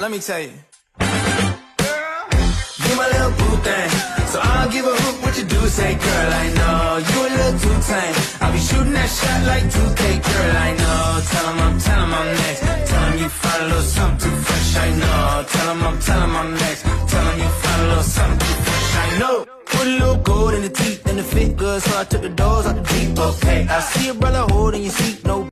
Let me tell you. You my little boo thing, so I don't give a hoot what you do. Say, girl, I know you a little too tame. I'll be shooting that shot like 2K, girl, I know. Tell 'em I'm next. Tell 'em you find a little something too fresh, I know. Tell 'em I'm next. Tell 'em you find a little something too fresh, I know. Put a little gold in the teeth and the fit good, so I took the doors out the Jeep. Okay, I see a brother holding your seat, no